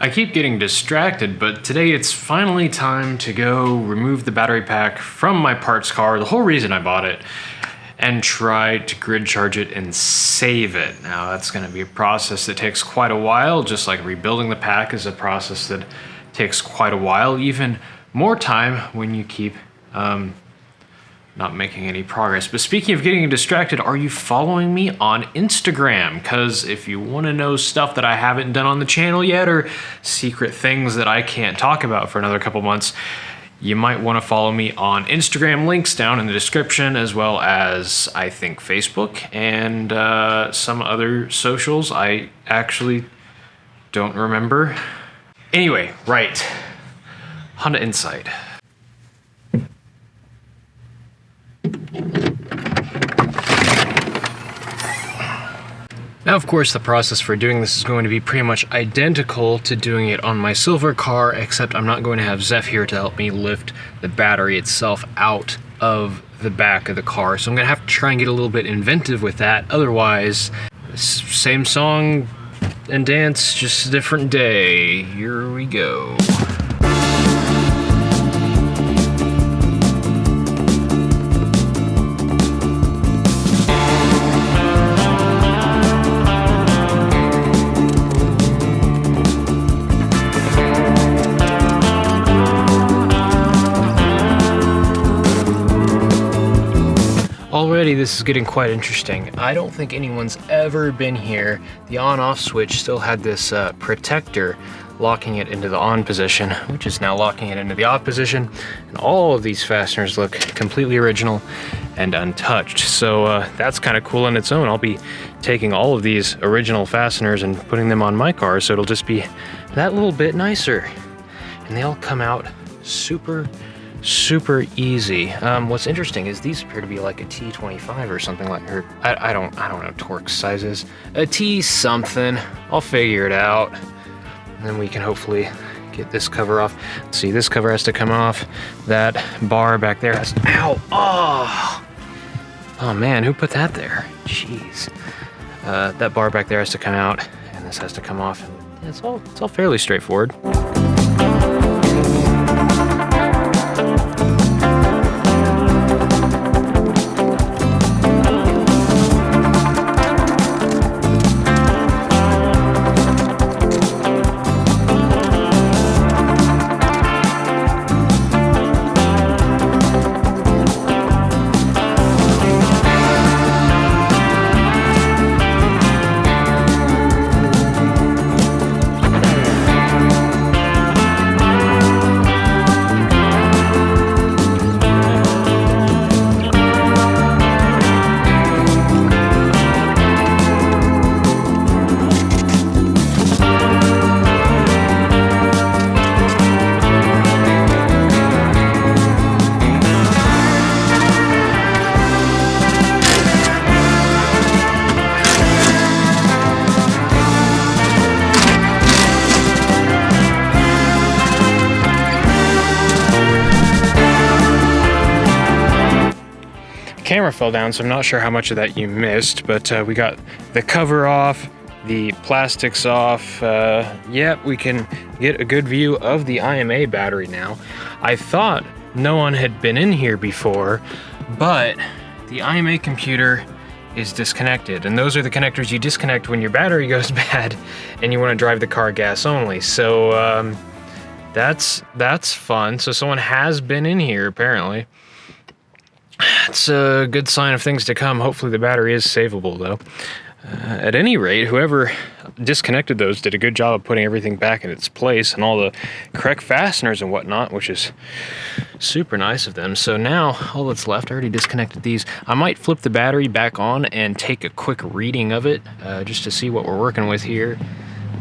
I keep getting distracted, but today it's finally time to go remove the battery pack from my parts car, the whole reason I bought it, and try to grid charge it and save it. Now that's gonna be a process that takes quite a while, just like rebuilding the pack is a process that takes quite a while, even more time when you keep not making any progress. But speaking of getting distracted, are you following me on Instagram? Because if you want to know stuff that I haven't done on the channel yet, or secret things that I can't talk about for another couple months, you might want to follow me on Instagram. Links down in the description, as well as I think Facebook and some other socials I actually don't remember. Anyway, right, Honda Insight. Now, of course, the process for doing this is going to be pretty much identical to doing it on my silver car, except I'm not going to have Zeph here to help me lift the battery itself out of the back of the car. So I'm gonna have to try and get a little bit inventive with that. Otherwise, same song and dance, just a different day. Here we go. Already this is getting quite interesting. I don't think anyone's ever been here. The on-off switch still had this protector locking it into the on position, which is now locking it into the off position. And all of these fasteners look completely original and untouched. So that's kind of cool on its own. I'll be taking all of these original fasteners and putting them on my car, so it'll just be that little bit nicer. And they all come out super easy. What's interesting is these appear to be like a T25 or something like, or I don't know Torx sizes. A T something. I'll figure it out. And then we can hopefully get this cover off. Let's see, this cover has to come off. That bar back there has to, ow! Oh man, who put that there? Jeez. That bar back there has to come out, and this has to come off. And it's all fairly straightforward. Camera fell down, so I'm not sure how much of that you missed, but we got the cover off, the plastics off. Yep, we can get a good view of the IMA battery now. I thought no one had been in here before, but the IMA computer is disconnected, and those are the connectors you disconnect when your battery goes bad and you want to drive the car gas only. So that's fun. So someone has been in here apparently. It's a good sign of things to come. Hopefully the battery is savable though. At any rate, whoever disconnected those did a good job of putting everything back in its place and all the correct fasteners and whatnot, which is super nice of them. So now all that's left, I already disconnected these. I might flip the battery back on and take a quick reading of it just to see what we're working with here.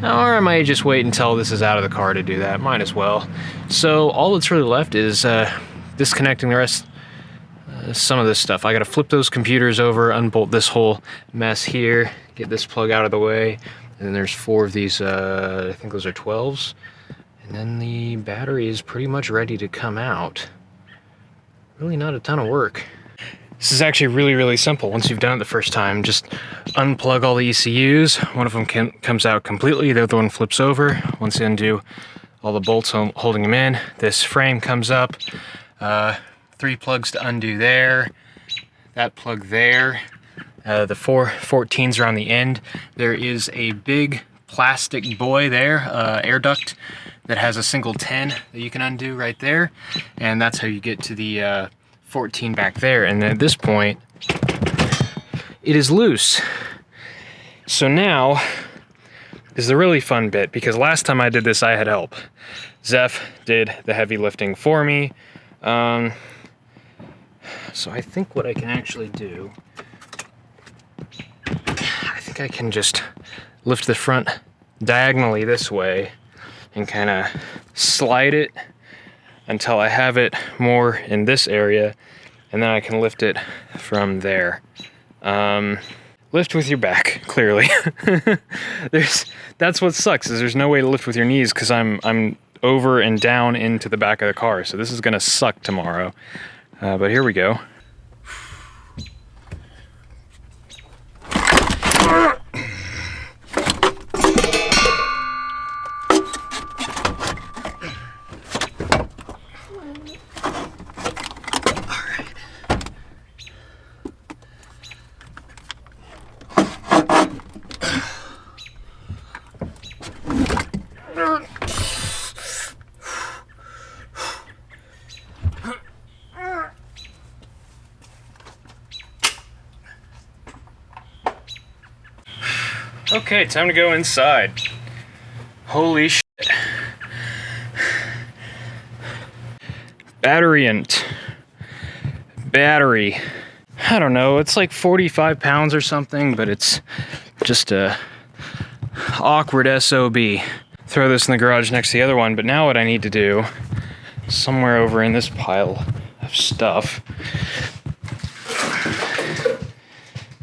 Or I might just wait until this is out of the car to do that. Might as well. So all that's really left is disconnecting the rest. Some of this stuff. I gotta flip those computers over, unbolt this whole mess here, get this plug out of the way, and then there's 4 of these, I think those are 12s, and then the battery is pretty much ready to come out. Really not a ton of work. This is actually really, really simple. Once you've done it the first time, just unplug all the ECUs. One of them comes out completely, the other one flips over. Once you undo all the bolts holding them in, this frame comes up. 3 plugs to undo there. That plug there. The 4 14s are on the end. There is a big plastic buoy there, air duct, that has a single 10 that you can undo right there. And that's how you get to the 14 back there. And at this point, it is loose. So now is the really fun bit, because last time I did this, I had help. Zeph did the heavy lifting for me. So I think what I can actually do, I think I can just lift the front diagonally this way and kind of slide it until I have it more in this area, and then I can lift it from there. Lift with your back, clearly. That's what sucks, is there's no way to lift with your knees because I'm over and down into the back of the car, so this is gonna suck tomorrow. But here we go. Okay, time to go inside. Holy shit. Battery. I don't know, it's like 45 pounds or something, but it's just a awkward SOB. Throw this in the garage next to the other one, but now what I need to do, somewhere over in this pile of stuff,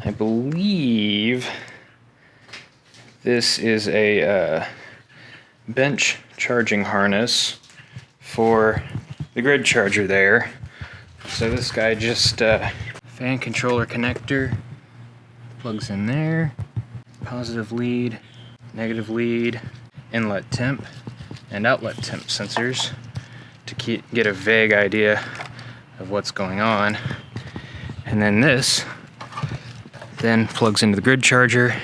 I believe this is a bench charging harness for the grid charger there. So this guy just, fan controller connector, plugs in there, positive lead, negative lead, inlet temp, and outlet temp sensors to get a vague idea of what's going on. And then this then plugs into the grid charger,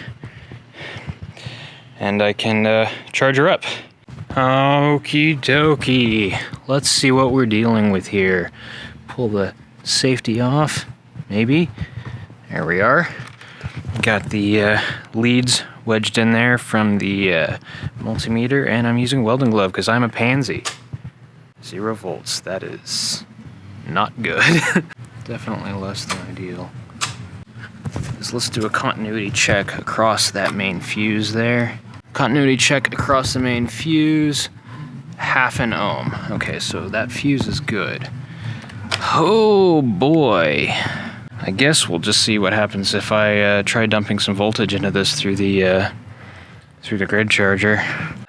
and I can charge her up. Okie dokie. Let's see what we're dealing with here. Pull the safety off, maybe. There we are. Got the leads wedged in there from the multimeter, and I'm using welding glove because I'm a pansy. 0 volts, that is not good. Definitely less than ideal. Let's do a continuity check across that main fuse there. Continuity check across the main fuse, 0.5 ohm. Okay, so that fuse is good. Oh boy. I guess we'll just see what happens if I try dumping some voltage into this through the grid charger.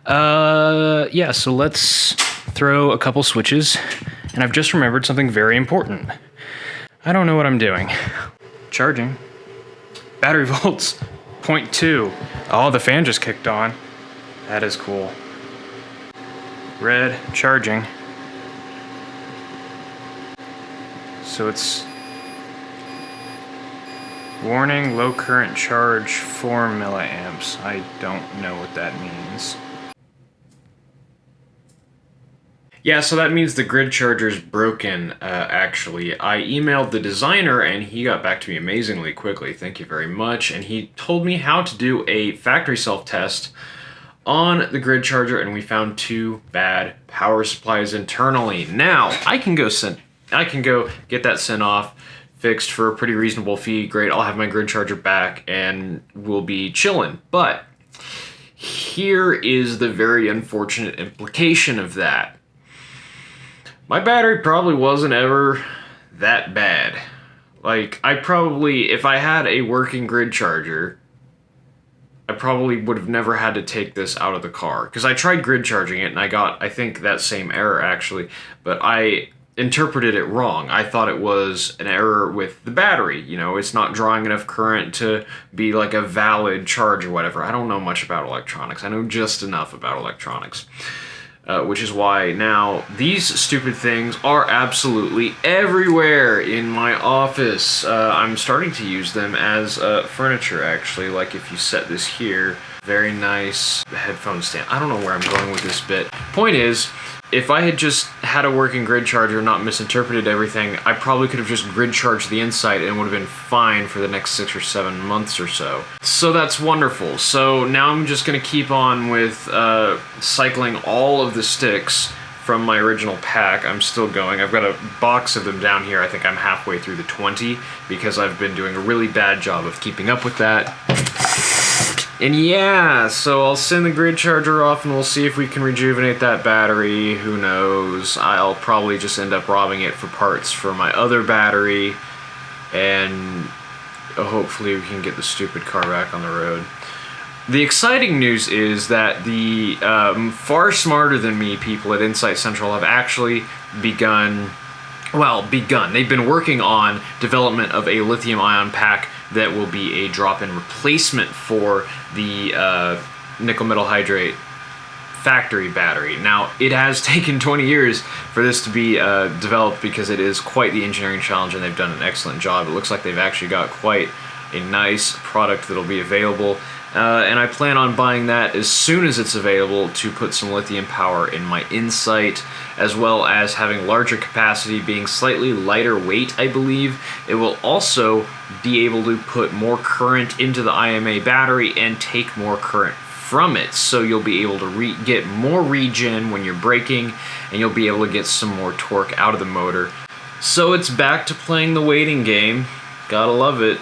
Yeah, so let's throw a couple switches, and I've just remembered something very important. I don't know what I'm doing. Charging. Battery volts, 0.2. Oh, the fan just kicked on. That is cool. Red, charging. So it's warning, low current charge, 4 milliamps. I don't know what that means. Yeah, so that means the grid charger's broken, actually. I emailed the designer and he got back to me amazingly quickly, thank you very much, and he told me how to do a factory self-test on the grid charger, and we found 2 bad power supplies internally. Now, I can go get that sent off, fixed for a pretty reasonable fee. Great, I'll have my grid charger back and we'll be chilling. But here is the very unfortunate implication of that. My battery probably wasn't ever that bad. Like, if I had a working grid charger, I probably would have never had to take this out of the car. Because I tried grid charging it and I got, I think, that same error actually. But I interpreted it wrong. I thought it was an error with the battery. You know, it's not drawing enough current to be like a valid charge or whatever. I don't know much about electronics. I know just enough about electronics. Which is why now these stupid things are absolutely everywhere in my office. I'm starting to use them as furniture, actually. Like if you set this here, very nice headphone stand. I don't know where I'm going with this bit. Point is, if I had just had a working grid charger and not misinterpreted everything, I probably could have just grid charged the inside and would have been fine for the next 6 or 7 months or so. So that's wonderful. So now I'm just going to keep on with cycling all of the sticks from my original pack. I'm still going. I've got a box of them down here. I think I'm halfway through the 20 because I've been doing a really bad job of keeping up with that. And yeah, so I'll send the grid charger off and we'll see if we can rejuvenate that battery. Who knows? I'll probably just end up robbing it for parts for my other battery. And hopefully we can get the stupid car back on the road. The exciting news is that the far smarter than me people at Insight Central have actually begun. They've been working on development of a lithium-ion pack that will be a drop-in replacement for the nickel metal hydrate factory battery. Now, it has taken 20 years for this to be developed because it is quite the engineering challenge, and they've done an excellent job. It looks like they've actually got quite a nice product that'll be available. And I plan on buying that as soon as it's available to put some lithium power in my Insight, as well as having larger capacity, being slightly lighter weight, I believe. It will also be able to put more current into the IMA battery and take more current from it. So you'll be able to get more regen when you're braking, and you'll be able to get some more torque out of the motor. So it's back to playing the waiting game. Gotta love it.